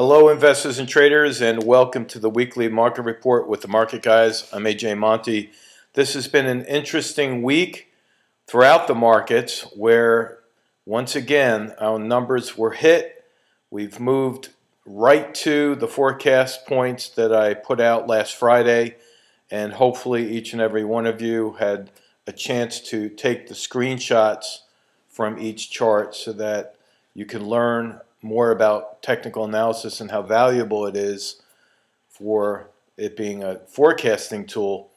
Hello investors and traders, and welcome to the weekly market report with the market guys. I'm AJ Monty. This has been an interesting week throughout the markets where once again our numbers were hit. We've moved right to the forecast points that I put out last Friday, and hopefully each and every one of you had a chance to take the screenshots from each chart so that you can learn more about technical analysis and how valuable it is for it being a forecasting tool.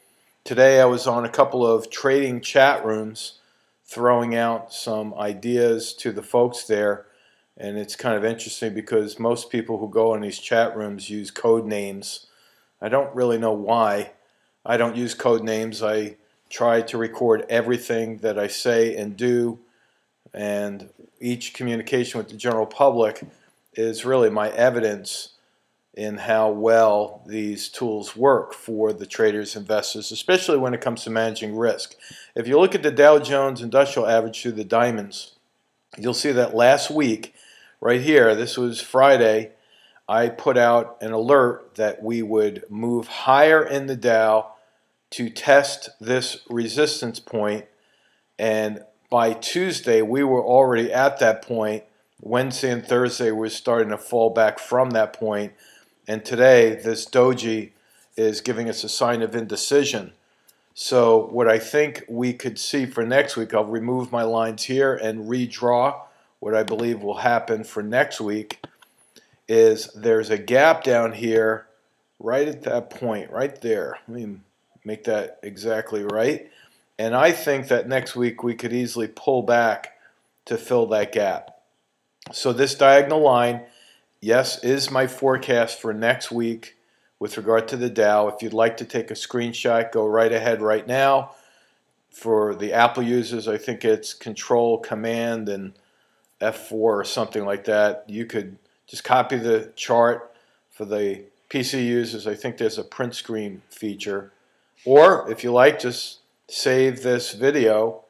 Today I was on a couple of trading chat rooms throwing out some ideas to the folks there, and it's kind of interesting because most people who go in these chat rooms use code names. I don't really know why. I don't use code names. I try to record everything that I say and do, and each communication with the general public is really my evidence in how well these tools work for the traders, investors, especially when it comes to managing risk. If you look at the Dow Jones Industrial Average through the diamonds, you'll see that last week, right here, this was Friday, I put out an alert that we would move higher in the Dow to test this resistance point, and by Tuesday, we were already at that point. Wednesday and Thursday, we're starting to fall back from that point. And today, this doji is giving us a sign of indecision. So what I think we could see for next week, I'll remove my lines here and redraw what I believe will happen for next week, is there's a gap down here right at that point, right there. Let me make that exactly right. And I think that next week we could easily pull back to fill that gap. So this diagonal line, yes, is my forecast for next week with regard to the Dow. If you'd like to take a screenshot, go right ahead right now. For the Apple users, I think it's Control, Command, and F4 or something like that. You could just copy the chart. For the PC users, I think there's a print screen feature. Or, if you like, just save this video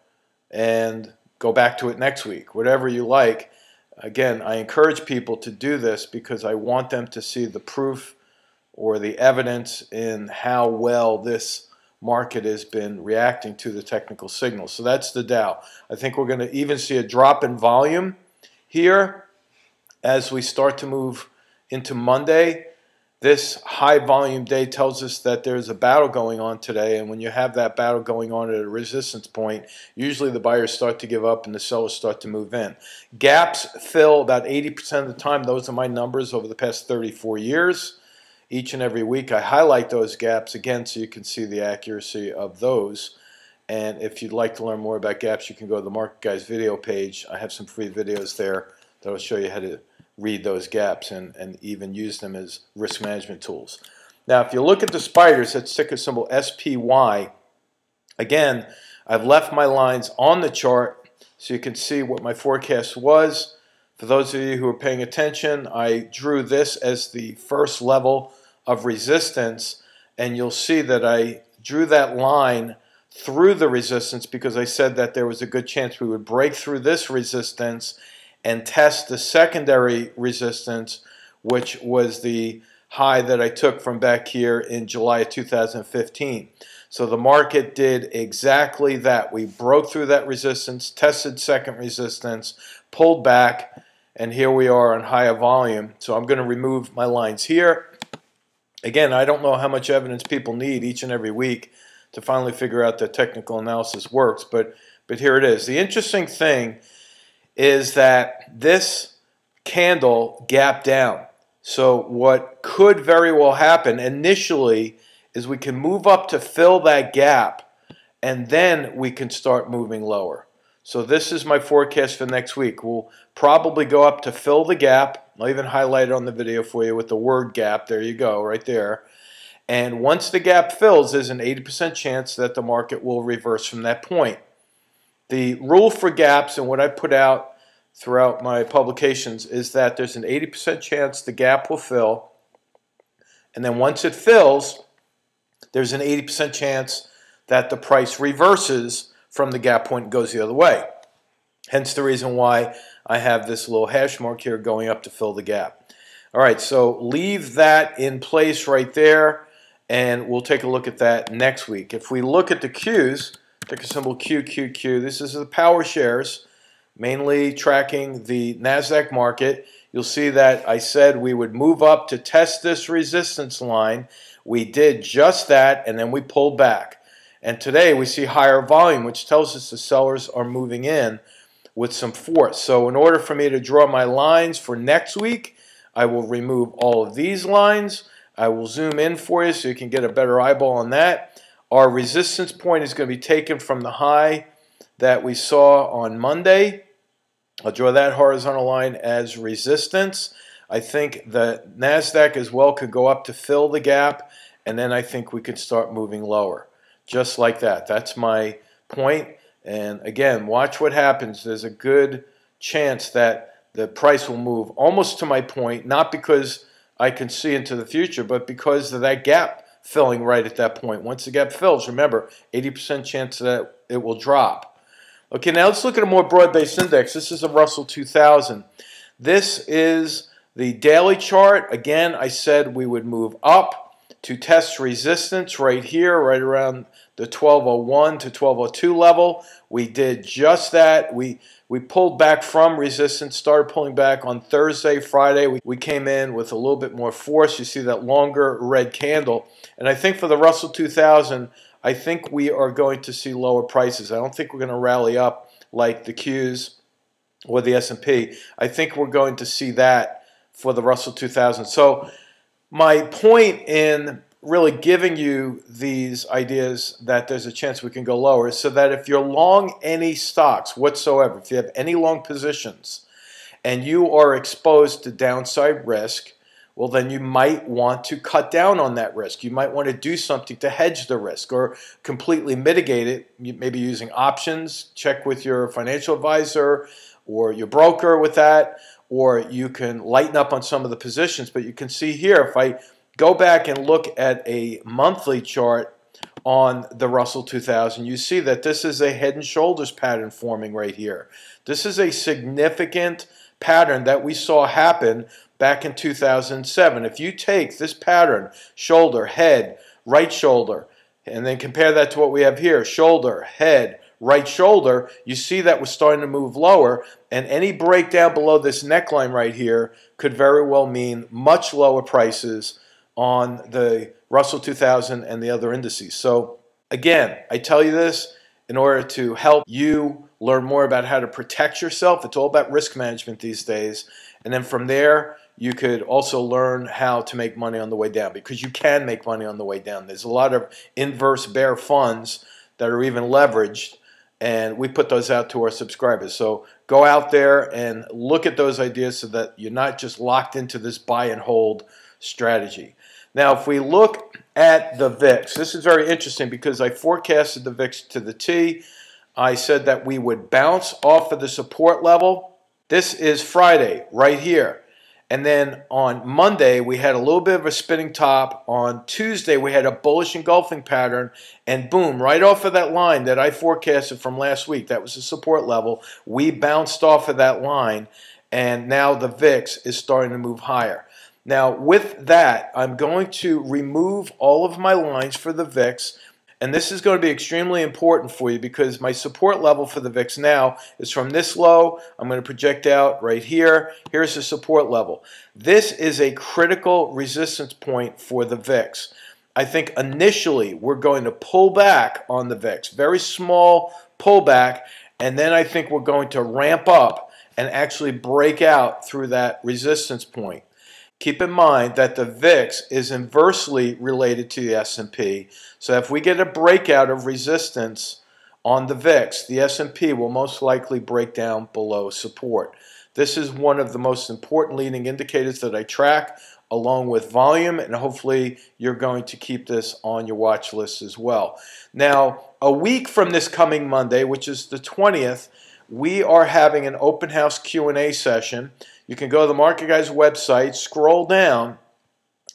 and go back to it next week, whatever you like. Again, I encourage people to do this because I want them to see the proof or the evidence in how well this market has been reacting to the technical signals. So that's the Dow. I think we're going to even see a drop in volume here as we start to move into Monday. This high volume day tells us that there's a battle going on today, and when you have that battle going on at a resistance point, usually the buyers start to give up and the sellers start to move in. Gaps fill about 80% of the time. Those are my numbers over the past 34 years. Each and every week I highlight those gaps again so you can see the accuracy of those. And if you'd like to learn more about gaps, you can go to the Market Guys video page. I have some free videos there that will show you how to read those gaps and even use them as risk management tools. Now, if you look at the spiders, that's ticker symbol SPY. Again, I've left my lines on the chart so you can see what my forecast was. For those of you who are paying attention, I drew this as the first level of resistance, and you'll see that I drew that line through the resistance because I said that there was a good chance we would break through this resistance and test the secondary resistance, which was the high that I took from back here in July of 2015. So the market did exactly that. We broke through that resistance, tested second resistance, pulled back, and here we are on higher volume. So I'm going to remove my lines here. Again, I don't know how much evidence people need each and every week to finally figure out that technical analysis works, but here it is. The interesting thing is that this candle gapped down. So what could very well happen initially is we can move up to fill that gap, and then we can start moving lower. So this is my forecast for next week. We'll probably go up to fill the gap. I'll even highlight it on the video for you with the word gap. There you go, right there. And once the gap fills, there's an 80% chance that the market will reverse from that point. The rule for gaps and what I put out throughout my publications is that there's an 80% chance the gap will fill, and then once it fills, there's an 80% chance that the price reverses from the gap point and goes the other way. Hence the reason why I have this little hash mark here going up to fill the gap. All right, so leave that in place right there, and we'll take a look at that next week. If we look at the Qs, ticker symbol QQQ, this is the power shares, mainly tracking the Nasdaq market. You'll see that I said we would move up to test this resistance line. We did just that, and then we pulled back. And today we see higher volume, which tells us the sellers are moving in with some force. So in order for me to draw my lines for next week, I will remove all of these lines. I will zoom in for you so you can get a better eyeball on that. Our resistance point is going to be taken from the high that we saw on Monday. I'll draw that horizontal line as resistance. I think the Nasdaq as well could go up to fill the gap, and then I think we could start moving lower. Just like that. That's my point. And again, watch what happens. There's a good chance that the price will move almost to my point, not because I can see into the future, but because of that gap filling right at that point. Once the gap fills, remember, 80% chance that it will drop. Okay, now let's look at a more broad-based index. This is a Russell 2000. This is the daily chart. Again, I said we would move up to test resistance right here, right around the 1201 to 1202 level. We did just that. We pulled back from resistance, started pulling back on Thursday, Friday. We came in with a little bit more force. You see that longer red candle. And I think for the Russell 2000, I think we are going to see lower prices. I don't think we're going to rally up like the Qs or the S&P. I think we're going to see that for the Russell 2000. So my point in really giving you these ideas that there's a chance we can go lower is so that if you're long any stocks whatsoever, if you have any long positions and you are exposed to downside risk, well, then you might want to cut down on that risk. You might want to do something to hedge the risk or completely mitigate it, maybe using options. Check with your financial advisor or your broker with that, or you can lighten up on some of the positions. But you can see here, if I go back and look at a monthly chart on the Russell 2000, you see that this is a head and shoulders pattern forming right here. This is a significant pattern that we saw happen back in 2007. If you take this pattern, shoulder, head, right shoulder, and then compare that to what we have here, shoulder, head, right shoulder, you see that we're starting to move lower, and any breakdown below this neckline right here could very well mean much lower prices on the Russell 2000 and the other indices. So again, I tell you this in order to help you learn more about how to protect yourself. It's all about risk management these days. And then from there, you could also learn how to make money on the way down, because you can make money on the way down. There's a lot of inverse bear funds that are even leveraged, and we put those out to our subscribers. So go out there and look at those ideas so that you're not just locked into this buy and hold strategy. Now, if we look at the VIX, this is very interesting because I forecasted the VIX to the T. I said that we would bounce off of the support level. This is Friday right here. And then on Monday, we had a little bit of a spinning top. On Tuesday, we had a bullish engulfing pattern. And boom, right off of that line that I forecasted from last week, that was the support level, we bounced off of that line. And now the VIX is starting to move higher. Now, with that, I'm going to remove all of my lines for the VIX, and this is going to be extremely important for you because my support level for the VIX now is from this low. I'm going to project out right here. Here's the support level. This is a critical resistance point for the VIX. I think initially we're going to pull back on the VIX, very small pullback, and then I think we're going to ramp up and actually break out through that resistance point. Keep in mind that the VIX is inversely related to the S&P. So if we get a breakout of resistance on the VIX, the S&P will most likely break down below support. This is one of the most important leading indicators that I track, along with volume, and hopefully you're going to keep this on your watch list as well. Now, a week from this coming Monday, which is the 20th, we are having an open house Q&A session. You can go to the Market Guys website, scroll down,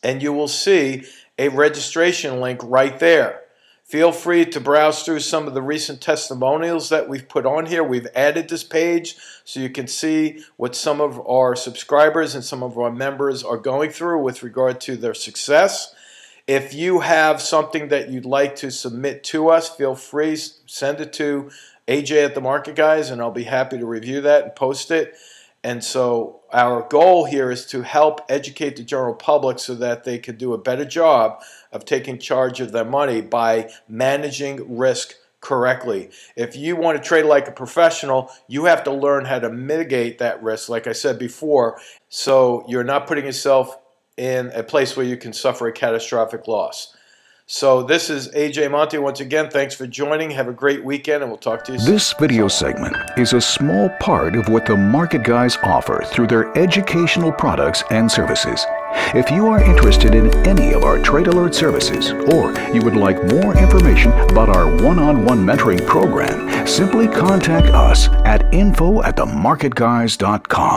and you will see a registration link right there. Feel free to browse through some of the recent testimonials that we've put on here. We've added this page so you can see what some of our subscribers and some of our members are going through with regard to their success. If you have something that you'd like to submit to us, feel free, send it to AJ at the Market Guys, and I'll be happy to review that and post it. And so our goal here is to help educate the general public so that they can do a better job of taking charge of their money by managing risk correctly. If you want to trade like a professional, you have to learn how to mitigate that risk, like I said before, so you're not putting yourself in a place where you can suffer a catastrophic loss. So this is AJ Monty. Once again, thanks for joining. Have a great weekend, and we'll talk to you soon. This video segment is a small part of what the Market Guys offer through their educational products and services. If you are interested in any of our Trade Alert services, or you would like more information about our one-on-one mentoring program, simply contact us at info@themarketguys.com.